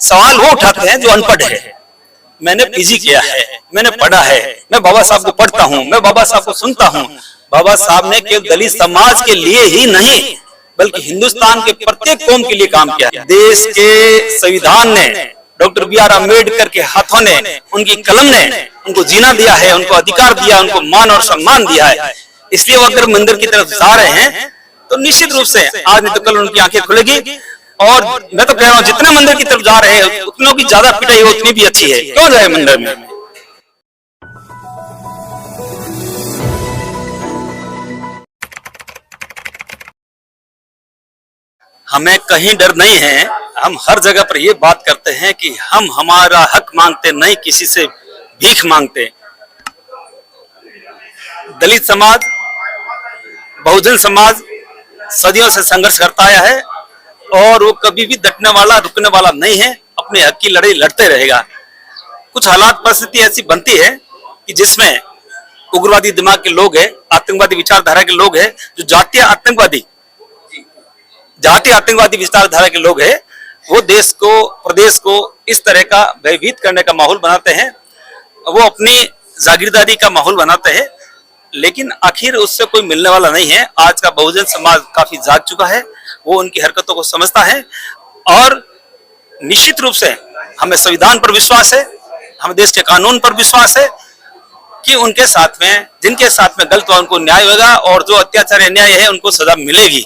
सवाल वो उठाते हैं जो अनपढ़ है। मैंने पीजी किया है, मैंने पढ़ा है, मैं बाबा साहब को पढ़ता हूँ, मैं बाबा साहब को सुनता हूँ। बाबा साहब ने केवल दलित समाज के लिए ही नहीं बल्कि हिंदुस्तान के प्रत्येक कौम के लिए काम किया। देश के संविधान ने, डॉक्टर बी.आर. अम्बेडकर के हाथों ने, उनकी कलम ने उनको जीना दिया है, उनको अधिकार दिया, उनको मान और सम्मान दिया है। इसलिए वो अगर मंदिर की तरफ जा रहे हैं तो निश्चित रूप से आज नहीं तो कल उनकी आंखें खुलेगी। और मैं तो कह रहा हूँ जितने मंदिर की तरफ जा रहे हैं उतनों की ज्यादा पिटाई उतनी भी अच्छी है, क्यों जाए मंदिर में। हमें कहीं डर नहीं है, हम हर जगह पर ये बात करते हैं कि हम हमारा हक मांगते नहीं, किसी से भीख मांगते। दलित समाज, बहुजन समाज सदियों से संघर्ष करता आया है और वो कभी भी डटने वाला, रुकने वाला नहीं है, अपने हक की लड़ाई लड़ते रहेगा। कुछ हालात परिस्थिति ऐसी बनती है कि जिसमें उग्रवादी दिमाग के लोग हैं, आतंकवादी विचारधारा के लोग हैं, जो जातीय आतंकवादी विचारधारा के लोग हैं, वो देश को, प्रदेश को इस तरह का भयभीत करने का माहौल बनाते हैं, वो अपनी जागीरदारी का माहौल बनाते हैं। लेकिन आखिर उससे कोई मिलने वाला नहीं है। आज का बहुजन समाज काफी जाग चुका है, वो उनकी हरकतों को समझता है और निश्चित रूप से हमें संविधान पर विश्वास है, हमें देश के कानून पर विश्वास है कि उनके साथ में, जिनके साथ में गलत हुआ उनको न्याय होगा और जो अत्याचार अन्याय है उनको सजा मिलेगी।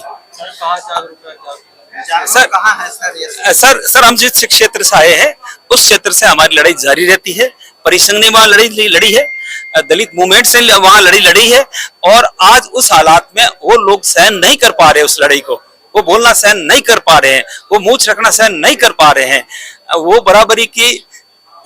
सर हम जिस क्षेत्र से आए हैं उस क्षेत्र से हमारी लड़ाई जारी रहती है। परिसंघ ने वहां लड़ी लड़ी है, दलित मूवमेंट से वहां लड़ी है और आज उस हालात में वो लोग सहन नहीं कर पा रहे उस लड़ाई को, वो बोलना सहन नहीं कर पा रहे हैं, वो मूंछ रखना सहन नहीं कर पा रहे हैं, वो बराबरी की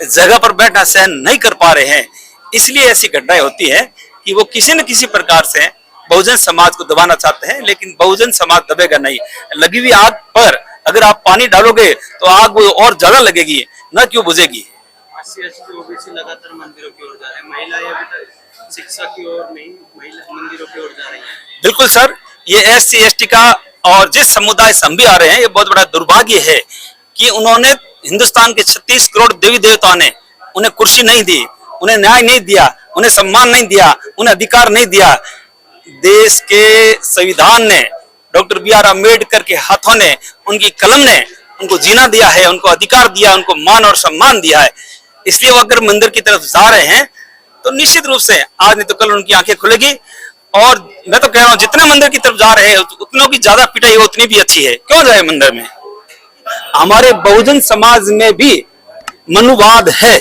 जगह पर बैठना सहन नहीं कर पा रहे हैं। इसलिए ऐसी घटनाएं होती है कि वो किसी न किसी प्रकार से बहुजन समाज को दबाना चाहते हैं, लेकिन बहुजन समाज दबेगा नहीं। लगी हुई आग पर अगर आप पानी डालोगे तो आग वो और ज्यादा लगेगी, न क्यों बुझेगी। ओबीसी लगातार मंदिरों की ओर जा रहे हैं, महिलाएं अभी तक शिक्षा की ओर नहीं, महिला मंदिरों की ओर जा रही हैं। बिल्कुल सर, ये SC ST का और जिस समुदाय से हम भी आ रहे हैं, ये बहुत बड़ा दुर्भाग्य है कि उन्होंने हिंदुस्तान के 36 करोड़ देवी देवताओं ने उन्हें कुर्सी नहीं दी, उन्हें न्याय नहीं दिया, उन्हें सम्मान नहीं दिया, उन्हें अधिकार नहीं दिया। देश के संविधान ने, डॉक्टर बी.आर. अम्बेडकर के हाथों ने, उनकी कलम ने उनको जीना दिया है, उनको अधिकार दिया, उनको मान और सम्मान दिया है। इसलिए वो अगर मंदिर की तरफ जा रहे हैं तो निश्चित रूप से आज नहीं तो कल उनकी आंखें खुलेगी। और मैं तो कह रहा हूँ जितने मंदिर की तरफ जा रहे हैं उतनों की ज्यादा पिटाई उतनी भी अच्छी है, क्यों जाए मंदिर में। हमारे बहुजन समाज में भी मनुवाद है।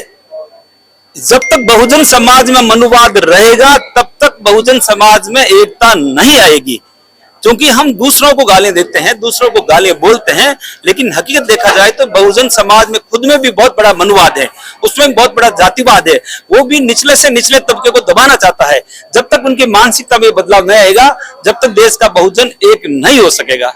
जब तक बहुजन समाज में मनुवाद रहेगा तब तक बहुजन समाज में एकता नहीं आएगी, क्योंकि हम दूसरों को गालियां देते हैं, दूसरों को गालियां बोलते हैं, लेकिन हकीकत देखा जाए तो बहुजन समाज में खुद में भी बहुत बड़ा मनुवाद है, उसमें बहुत बड़ा जातिवाद है। वो भी निचले से निचले तबके को दबाना चाहता है। जब तक उनकी मानसिकता में बदलाव नहीं आएगा, जब तक देश का बहुजन एक नहीं हो सकेगा।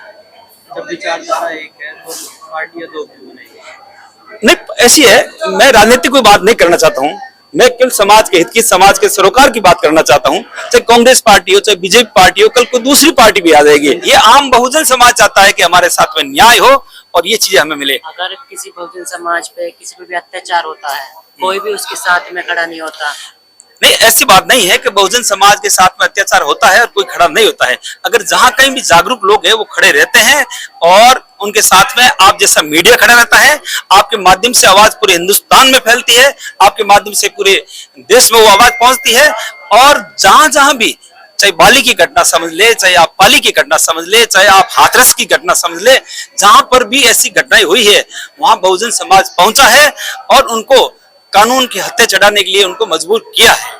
जब विचारधारा एक है तो पार्टियां दो क्यों नहीं, ऐसी है, मैं राजनीतिक कोई बात नहीं करना चाहता हूँ, मैं केवल समाज के हित की, समाज के सरोकार की बात करना चाहता हूँ। चाहे कांग्रेस पार्टी हो, चाहे बीजेपी पार्टी हो, कल कोई दूसरी पार्टी भी आ जाएगी। ये आम बहुजन समाज चाहता है कि हमारे साथ में न्याय हो और ये चीजें हमें मिले। अगर किसी बहुजन समाज पे किसी पे भी अत्याचार होता है, कोई भी उसके साथ में खड़ा नहीं होता। नहीं, ऐसी बात नहीं है कि बहुजन समाज के साथ में अत्याचार होता है और कोई खड़ा नहीं होता है। अगर जहां कहीं भी जागरूक लोग हैं वो खड़े रहते हैं और उनके साथ में आप जैसा मीडिया खड़ा रहता है, आपके माध्यम से आवाज पूरे हिंदुस्तान में फैलती है, आपके माध्यम से पूरे देश में वो आवाज पहुंचती है। और जहां जहां भी, चाहे बाली की घटना समझ ले, चाहे आप पाली की घटना समझ ले, चाहे आप हाथरस की घटना समझ ले, जहां पर भी ऐसी घटनाएं हुई है वहां बहुजन समाज पहुंचा है और उनको कानून के हत्थे चढ़ाने के लिए उनको मजबूर किया है।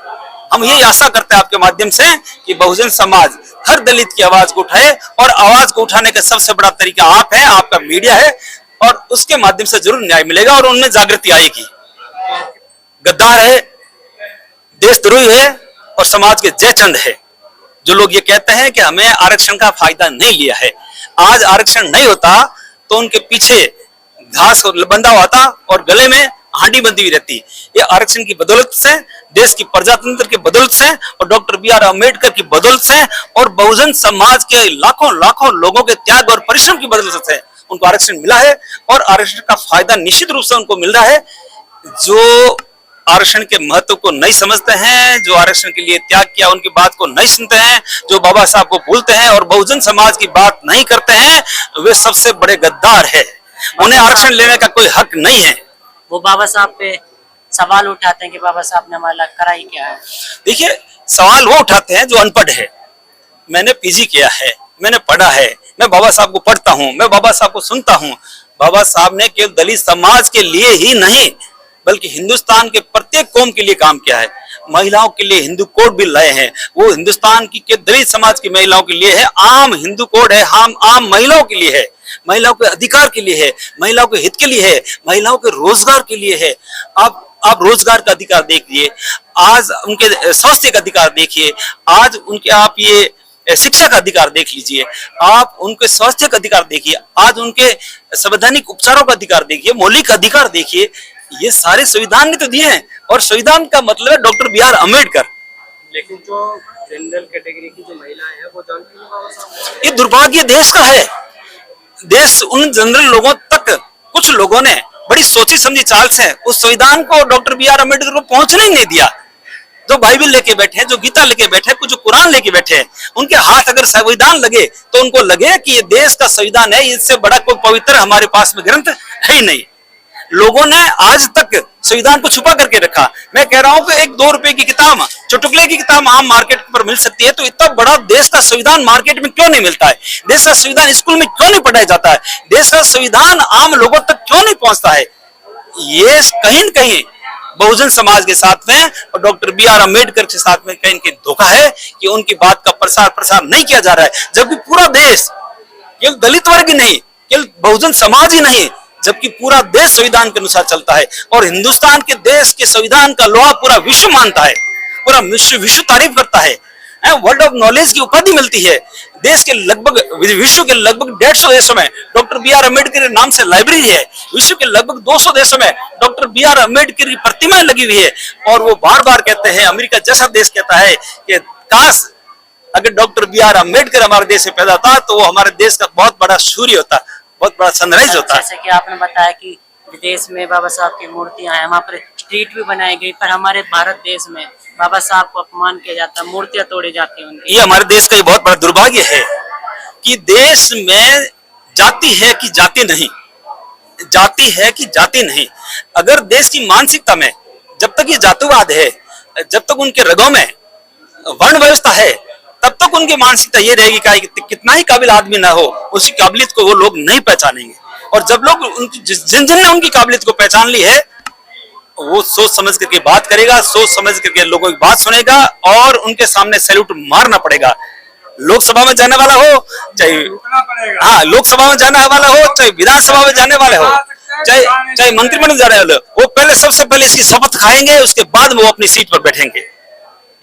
हम यही आशा करते हैं आपके माध्यम से कि बहुजन समाज हर दलित की आवाज को उठाए, और आवाज को उठाने का सबसे बड़ा तरीका आप है, आपका मीडिया है, और उसके माध्यम से जरूर न्याय मिलेगा और उनमें जागृति आएगी। गद्दार है, देशद्रोही है और समाज के जयचंद है जो लोग ये कहते हैं कि हमें आरक्षण का फायदा नहीं लिया है। आज आरक्षण नहीं होता तो उनके पीछे घास बंधा हुआ था और गले में हांडी बंधी हुई रहती। ये आरक्षण की बदौलत से, देश की प्रजातंत्र की बदौलत से और डॉक्टर बी.आर. अम्बेडकर की बदौलत से और बहुजन समाज के लाखों लाखों लोगों के त्याग और परिश्रम की बदौलत से उनको आरक्षण मिला है और आरक्षण का फायदा निश्चित रूप से उनको मिल रहा है। जो आरक्षण के महत्व को नहीं समझते हैं, जो आरक्षण के लिए त्याग किया उनकी बात को नहीं सुनते हैं, जो बाबा साहब को भूलते हैं और बहुजन समाज की बात नहीं करते हैं, वे सबसे बड़े गद्दार है। उन्हें आरक्षण लेने का कोई हक नहीं है। वो बाबा साहब पे सवाल उठाते हैं कि बाबा साहब ने हमारा कराई क्या है। देखिए, सवाल वो उठाते हैं जो अनपढ़ है। मैंने पीजी किया है, मैंने पढ़ा है, मैं बाबा साहब को पढ़ता हूँ, मैं बाबा साहब को सुनता हूँ। बाबा साहब ने केवल दलित समाज के लिए ही नहीं बल्कि हिंदुस्तान के प्रत्येक कौम के लिए काम किया है। महिलाओं के लिए हिंदू कोड भी लाए हैं। वो हिंदुस्तान की के दलित समाज की महिलाओं के लिए है, आम हिंदू कोड है, आम महिलाओं के लिए है, महिलाओं के अधिकार के लिए है, महिलाओं के हित के लिए है, महिलाओं के रोजगार के लिए है। आप रोजगार का अधिकार देखिए, आज उनके स्वास्थ्य का अधिकार देखिए, आज उनके आप ये शिक्षा का अधिकार देख लीजिए, आप उनके स्वास्थ्य का अधिकार देखिए, आज उनके संवैधानिक उपचारों का अधिकार देखिए, मौलिक अधिकार देखिए। ये सारे संविधान ने तो दिए हैं और संविधान का मतलब है डॉक्टर बी.आर. अम्बेडकर। लेकिन जो जनरल कैटेगरी की जो महिलाएं हैं वो जानती नहीं बाबा साहब। ये दुर्भाग्य देश का है। देश उन जनरल लोगों तक कुछ लोगों ने बड़ी सोची समझी चाल से उस संविधान को डॉक्टर बी.आर. अम्बेडकर को पहुंचने ही नहीं दिया। जो बाइबल लेके बैठे हैं, जो गीता लेके बैठे हैं, जो कुरान लेके बैठे हैं, उनके हाथ अगर संविधान लगे तो उनको लगे कि ये देश का संविधान है, इससे बड़ा कोई पवित्र हमारे पास में ग्रंथ है ही नहीं। लोगों ने आज तक संविधान को छुपा करके रखा। मैं कह रहा हूं कि 1-2 रुपए की किताब, चुटकुले की किताब आम मार्केट पर मिल सकती है, तो इतना बड़ा देश का संविधान मार्केट में क्यों नहीं मिलता है? देश का संविधान स्कूल में क्यों नहीं पढ़ाया जाता है? देश का संविधान आम लोगों तक क्यों नहीं पहुंचता है? ये कहीं न कहीं बहुजन समाज के साथ में और डॉक्टर बी.आर. अम्बेडकर के साथ में कहीं धोखा है कि उनकी बात का प्रसार नहीं किया जा रहा है। जबकि पूरा देश, केवल दलित वर्ग ही नहीं, केवल बहुजन समाज ही नहीं, जबकि पूरा देश संविधान के अनुसार चलता है और हिंदुस्तान के देश के संविधान का लोहा पूरा विश्व मानता है, पूरा विश्व तारीफ करता है। वर्ल्ड ऑफ नॉलेज की उपाधि मिलती है। देश के लगभग, विश्व के लगभग 150 देशों में डॉक्टर बी.आर. अम्बेडकर के नाम से लाइब्रेरी है। विश्व के लगभग 200 देशों में डॉक्टर बी.आर. अम्बेडकर की प्रतिमाएं लगी हुई है। और वो बार बार कहते हैं, अमेरिका जैसा देश कहता है कि काश अगर डॉक्टर बी.आर. अम्बेडकर हमारे देश में पैदा होता तो वो हमारे देश का बहुत बड़ा सूर्य होता, बहुत बड़ा सनराइज होता। जैसे कि आपने बताया कि विदेश में बाबा साहब की मूर्तियां हैं, वहाँ पर स्ट्रीट भी बनाई गई, पर हमारे भारत देश में बाबा साहब को अपमान किया जाता है, मूर्तियां तोड़ी जाती हैं उनकी। ये हमारे देश का बहुत बड़ा दुर्भाग्य है कि देश में जाति है कि जाति नहीं, जाति है कि जाति नहीं। अगर देश की मानसिकता में जब तक ये जातिवाद है, जब तक उनके रगों में वर्ण व्यवस्था है, तब तक उनकी मानसिकता ये रहेगी कि कितना ही काबिल आदमी ना हो, उसकी काबिलियत को वो लोग नहीं पहचानेंगे। और जब लोग जिन जिन ने उनकी काबिलियत को पहचान ली है, वो सोच समझ करके बात करेगा, सोच समझ करके लोगों की बात सुनेगा और उनके सामने सैल्यूट मारना पड़ेगा। लोकसभा में जाने वाला हो, चाहे लोकसभा में जाने वाला हो, चाहे विधानसभा में जाने वाले हो, चाहे मंत्रिमंडल जाने वाले हो, वो पहले सबसे पहले इसकी शपथ खाएंगे, उसके बाद वो अपनी सीट पर बैठेंगे।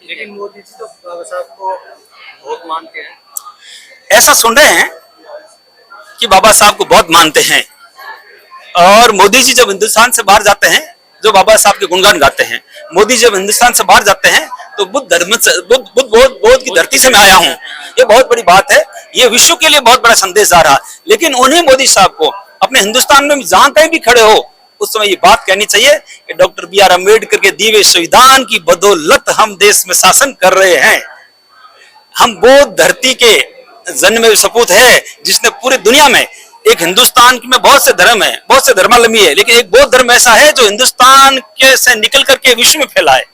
लेकिन मोदी जी तो बाबा साहब को बहुत मानते हैं। ऐसा सुन रहे हैं कि बाबा साहब को बहुत मानते हैं और मोदी जी जब हिंदुस्तान से बाहर जाते हैं, जो बाबा साहब के गुणगान गाते हैं, मोदी जब हिंदुस्तान से बाहर जाते हैं तो बुद्ध की धरती से मैं आया हूं, ये बहुत बड़ी बात है। ये विश्व के लिए बहुत बड़ा संदेश आ रहा। लेकिन उन्हीं मोदी साहब को अपने हिंदुस्तान में जहां कहीं भी खड़े हो, उस समय ये बात कहनी चाहिए कि डॉक्टर बी.आर. अम्बेडकर के दिए हुए संविधान की बदौलत हम देश में शासन कर रहे हैं। हम वो धरती के जन्मे सपूत है जिसने पूरी दुनिया में, एक हिंदुस्तान में बहुत से धर्म है, बहुत से धर्मावलंबी है, लेकिन एक बौद्ध धर्म ऐसा है जो हिंदुस्तान के से निकल करके विश्व में फैला है।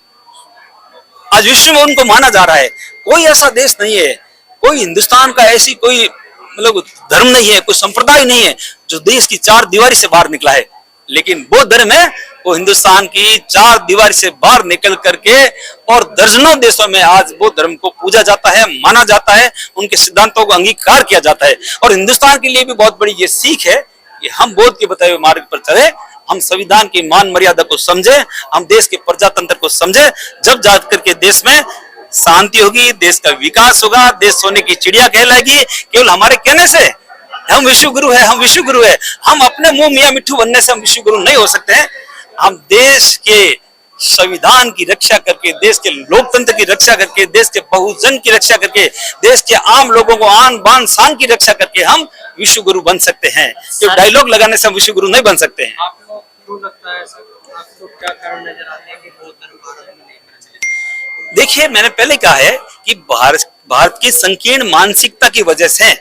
आज विश्व में उनको माना जा रहा है। कोई ऐसा देश नहीं है, कोई हिंदुस्तान का ऐसी कोई मतलब धर्म नहीं है, कोई संप्रदाय नहीं है जो देश की 4 दीवारी से बाहर निकला है। लेकिन बौद्ध धर्म है वो हिंदुस्तान की 4 दीवारी से बाहर निकल करके और दर्जनों देशों में आज बौद्ध धर्म को पूजा जाता है, माना जाता है, उनके सिद्धांतों को अंगीकार किया जाता है। और हिंदुस्तान के लिए भी बहुत बड़ी ये सीख है कि हम बौद्ध के बताए हुए मार्ग पर चले, हम संविधान की मान मर्यादा को समझे, हम देश के प्रजातंत्र को समझे। जब जाकर के देश में शांति होगी, देश का विकास होगा, देश सोने की चिड़िया कहलाएगी। केवल हमारे कहने से हम विश्व गुरु है, हम विश्व गुरु है, हम अपने मुंह मियां मिट्ठू बनने से हम विश्व गुरु नहीं हो सकते हैं। हम देश के संविधान की रक्षा करके, देश के लोकतंत्र की रक्षा करके, देश के बहुजन की रक्षा करके, देश के आम लोगों को आन बान शान की रक्षा करके हम विश्व गुरु बन सकते हैं। जो डायलॉग लगाने से हम विश्व गुरु नहीं बन सकते हैं। आपको क्यों लगता है ऐसा? आपको क्या कारण नजर आते हैं कि बौद्ध धर्म भारत में नहीं प्रचलित? देखिए, मैंने पहले कहा है कि भारत की संकीर्ण मानसिकता की वजह से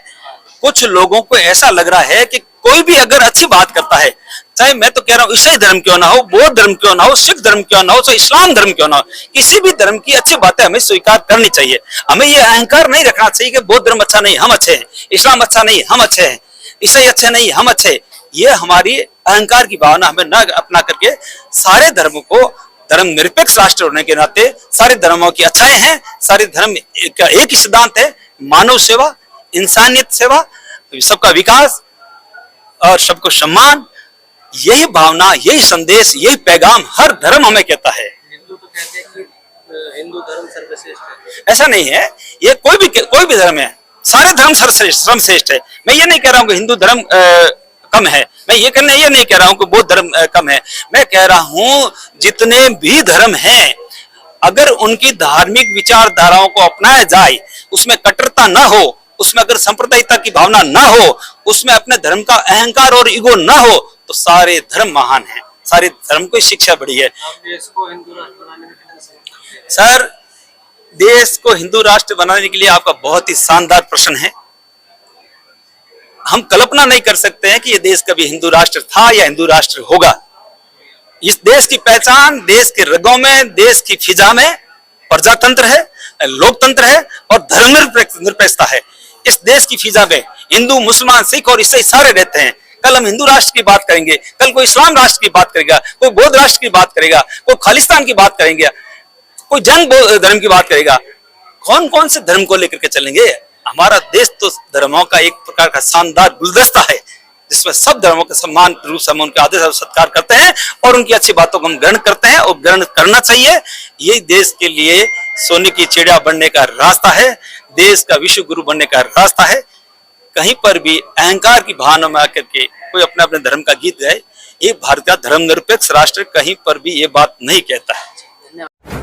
कुछ लोगों को ऐसा लग रहा है कि कोई भी अगर अच्छी बात करता है, चाहे मैं तो कह रहा हूँ ईसाई धर्म क्यों ना हो, बौद्ध धर्म क्यों ना हो, सिख धर्म क्यों ना हो, चाहे इस्लाम धर्म क्यों ना हो, किसी भी धर्म की अच्छी बातें हमें स्वीकार करनी चाहिए। हमें ये अहंकार नहीं रखना चाहिए कि बौद्ध धर्म अच्छा नहीं, हम अच्छे हैं, इस्लाम अच्छा नहीं, हम अच्छे हैं, ईसाई अच्छे नहीं, हम अच्छे हैं। ये हमारी अहंकार की भावना हमें न अपना करके सारे धर्मों को, धर्म निरपेक्ष राष्ट्र होने के नाते सारे धर्मों की अच्छाई हैं, सारे धर्म का एक ही सिद्धांत है, मानव सेवा, इंसानियत सेवा, सबका विकास और सबको सम्मान। यही भावना, यही संदेश, यही पैगाम हर धर्म हमें कहता है। हिंदू तो कहते हैं कि हिंदू धर्म सर्वश्रेष्ठ है। ऐसा नहीं है, ये कोई भी धर्म है, सारे धर्म सर्वश्रेष्ठ है। मैं ये नहीं कह रहा हूँ कि हिंदू धर्म कम है, मैं ये नहीं कह रहा हूँ कि बौद्ध धर्म कम है। मैं कह रहा हूँ जितने भी धर्म हैं, अगर उनकी धार्मिक विचारधाराओं को अपनाया जाए, उसमें कट्टरता न हो, उसमें अगर सांप्रदायिकता की भावना न हो, उसमें अपने धर्म का अहंकार और ईगो न हो, तो सारे धर्म महान हैं, सारे धर्म को शिक्षा बड़ी है। आप देश को हिंदू राष्ट्र बनाने में कितना सहयोग करते हैं? सर, देश को हिंदू राष्ट्र बनाने के लिए आपका बहुत ही शानदार प्रश्न है। हम कल्पना नहीं कर सकते हैं कि ये देश कभी हिंदू राष्ट्र था या हिंदू राष्ट्र होगा। इस देश की पहचान देश के रगों में, देश की फिजा में प्रजातंत्र है, लोकतंत्र है और धर्मनिरपेक्षता है। इस देश की फिजा में हिंदू, मुसलमान, सिख और ईसाई सारे रहते हैं। कल हम हिंदू राष्ट्र की बात करेंगे, कल कोई इस्लाम राष्ट्र की बात करेगा, कोई बौद्ध राष्ट्र की बात करेगा, कोई खालिस्तान की बात करेंगे, कोई जैन धर्म की बात करेगा। कौन कौन से धर्म को लेकर के चलेंगे? हमारा देश तो धर्मों का एक प्रकार का शानदार गुलदस्ता है, जिसमें सब धर्मों का सम्मान रूप से हम उनके आदर और सत्कार करते हैं और उनकी अच्छी बातों को हम ग्रहण करते हैं और ग्रहण करना चाहिए। ये देश के लिए सोने की चिड़िया बनने का रास्ता है, देश का विश्व गुरु बनने का रास्ता है। कहीं पर भी अहंकार की भावना में आकर के कोई अपने अपने धर्म का गीत गाए, ये भारत का धर्मनिरपेक्ष राष्ट्र कहीं पर भी ये बात नहीं कहता है। धन्यवाद।